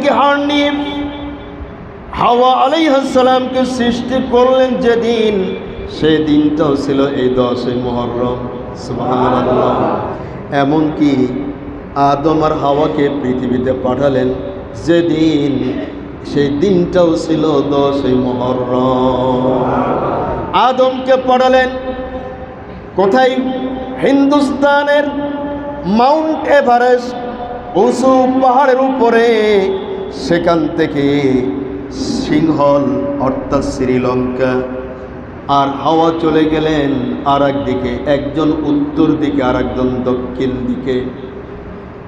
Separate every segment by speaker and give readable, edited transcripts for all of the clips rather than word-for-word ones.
Speaker 1: থেকে হাড় নিয়ে হাওয়া আলাইহিস সালামকে সৃষ্টি করলেন যেদিন, সেই দিনটাও ছিল এই 10ই মুহররম। সুবহানাল্লাহ। এমনকি আদম আর হাওয়াকে পৃথিবীতে পাঠালেন যেদিন, সেই দিনটাও ছিল 10ই মুহররম। আদমকে পাঠালেন কোথায়? হিন্দুস্তানের মাউন্ট এভারেস্ট উঁচু পাহাড়ের উপরে। সেখান থেকে সিংহল অর্থাৎ শ্রীলঙ্কা। আর হাওয়া চলে গেলেন আর একদিকে, একজন উত্তর দিকে আর একজন দক্ষিণ দিকে।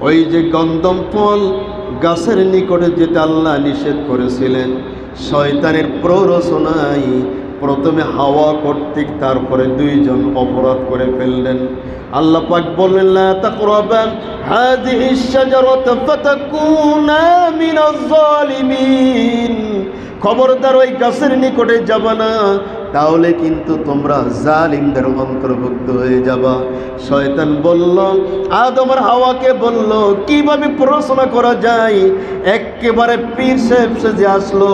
Speaker 1: ওই যে গন্ধম ফল গাছের নিকটে যেটা আল্লাহ নিষেধ করেছিলেন, শয়তানের প্ররোচনায় প্রথমে হাওয়া কর্তৃক তারপরে দুইজন অপরাধ করে ফেললেন। আল্লাহ পাক বললেন, লা তাকরাবা হাযিহিশ শাজারাতা ফাতাকুনা মিনাজ জালিমিন। খবরদার ওই গাছের নিকটে যাবা না, তাহলে কিন্তু তোমরা জালিমদের অন্তর্ভুক্ত হয়ে যাবা। শয়তান বলল, আদম আর হাওয়াকে বলল কিভাবে প্রশ্ন করা যায়। একেবারে পীর সাহেব সেজে আসলো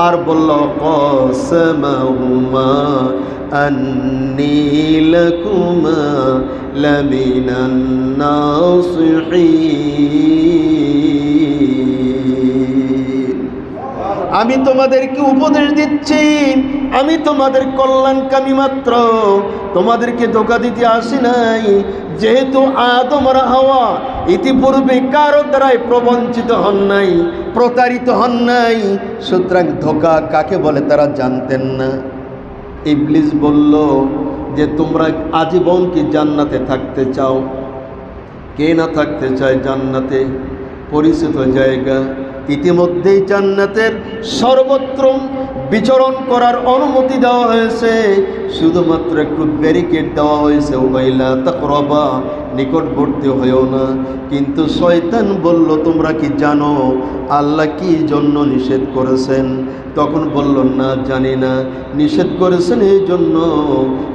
Speaker 1: আর বলল, কসমাহুমা আন্নী লাকুমা লামিনান নাসিহিন। আমি তোমাদেরকে উপদেশ দিচ্ছি, আমি তোমাদের কল্যাণকামী মাত্র, তোমাদেরকে ধোঁকা দিতে আসি নাই। যেহেতু আদম আর হাওয়া ইতিপূর্বে কারো দ্বারাই প্রবঞ্চিত হন নাই, প্রতারিত হন নাই, সুতরাং ধোঁকা কাকে বলে তারা জানতেন না। ইবলিস বলল যে তোমরা আজীবন কি জান্নাতে থাকতে চাও? কে না থাকতে চায় জান্নাতে? পরিচিত জায়গা। ইতিমধ্যেই জান্নাতের সর্বত্র বিচরণ করার অনুমতি দেওয়া হয়েছে, শুধুমাত্র একটু ব্যারিকেড দেওয়া হয়েছে, ওয়াইলা তাকরাবা, নিকটবর্তী হয়েও না। কিন্তু শয়তান বলল, তোমরা কি জানো আল্লাহ কি জন্য নিষেধ করেছেন? তখন বলল, না জানি না। নিষেধ করেছেন এই জন্য,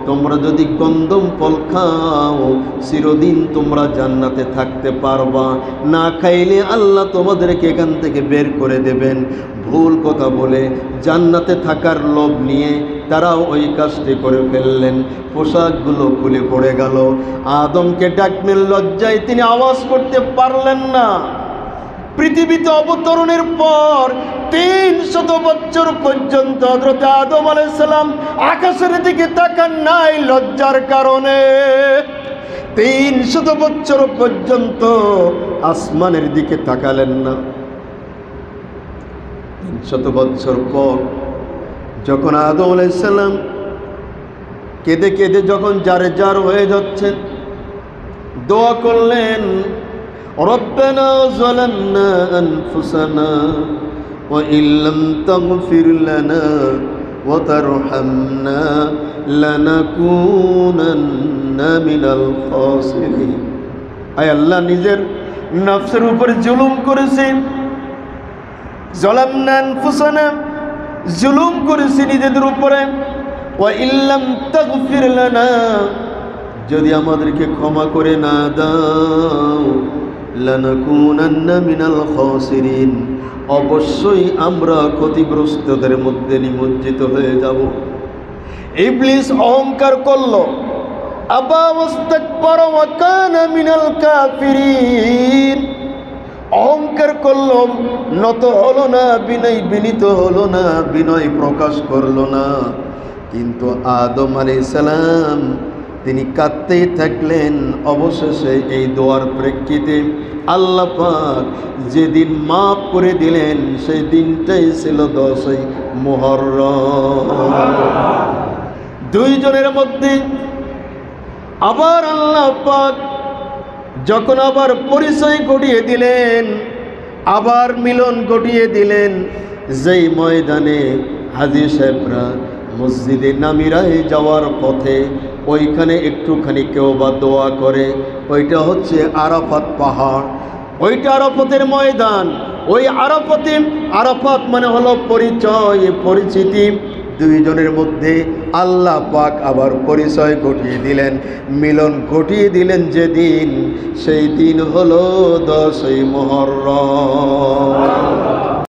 Speaker 1: তোমরা যদি গন্ধম ফল খাও চিরদিন তোমরা জান্নাতে থাকতে পারবা, না খাইলে আল্লাহ তোমাদেরকে এখান থেকে বের করে দেবেন। ভুল কথা বলে জান্নাতে থাকার লোভ নিয়ে তারাও ওই কাজটি করে ফেললেন। পোশাকগুলো খুলে পড়ে গেল। আদমকে ডাকলেন, লজ্জায় তিনি আওয়াজ করতে পারলেন না। পৃথিবীতে অবতরণের পর 300 বছর পর্যন্ত হযরত আদম আলাইহিস সালাম আকাশের দিকে তাকান নাই লজ্জার কারণে। 300 বছর পর্যন্ত আসমানের দিকে তাকালেন না। 300 বছর পর যখন আদম আলাইহিস সালাম কেঁদে কেঁদে যখন জারে জার হয়ে যাচ্ছেন, দোয়া করলেন, রব্বানা যালামনা আনফুসানা ওয়া ইল্লাম তাগফির লানা ওয়া তারহামনা লানাকুনান্না মিনাল খাসিরিন। আয় আল্লাহ, নিজের নফসের উপরে জুলুম করেছি, যালামনা আনফুসানা, জুলুম করেছি নিজেদের উপরে, ওয়া ইল্লাম তাগফির লানা, যদি আমাদেরকে ক্ষমা করে না দাও, লানাকুনান্না মিনাল খাসিরিন, অবশ্যই আমরা ক্ষতিগ্রস্তদের মধ্যে নিমজ্জিত হয়ে যাব। ইবলিস অহংকার করল, আবা ওয়াস্তাকবারা ওয়া কানা মিনাল কাফিরিন, অহংকার করল, নত হলো না, বিনীত হলো না, বিনয় প্রকাশ করলো না। কিন্তু আদম আলাইহিস সালাম তিনি কাঁদতেই থাকলেন। অবশেষে এই দোয়ার প্রেক্ষিতে আল্লাহ পাক যেদিন মাফ করে দিলেন, সেই দিনটাই ছিল 10ই মুহররম। দুইজনের মধ্যে আবার আল্লাহ পাক যখন আবার পরিচয় ঘটিয়ে দিলেন, আবার মিলন ঘটিয়ে দিলেন, যেই ময়দানে হাজী সাহেবরা মসজিদে নামিরায় যাওয়ার পথে ওইখানে একটুখানি কেউ বা দোয়া করে, ওইটা হচ্ছে আরাফাত পাহাড়, ওইটা আরাফাতের ময়দান। ওই আরাফাত মানে হলো পরিচয়, পরিচিতি। দুইজনের মধ্যে আল্লাহ পাক আবার পরিচয় ঘটিয়ে দিলেন, মিলন ঘটিয়ে দিলেন যেদিন, সেই দিন হলো 10ই মুহররম।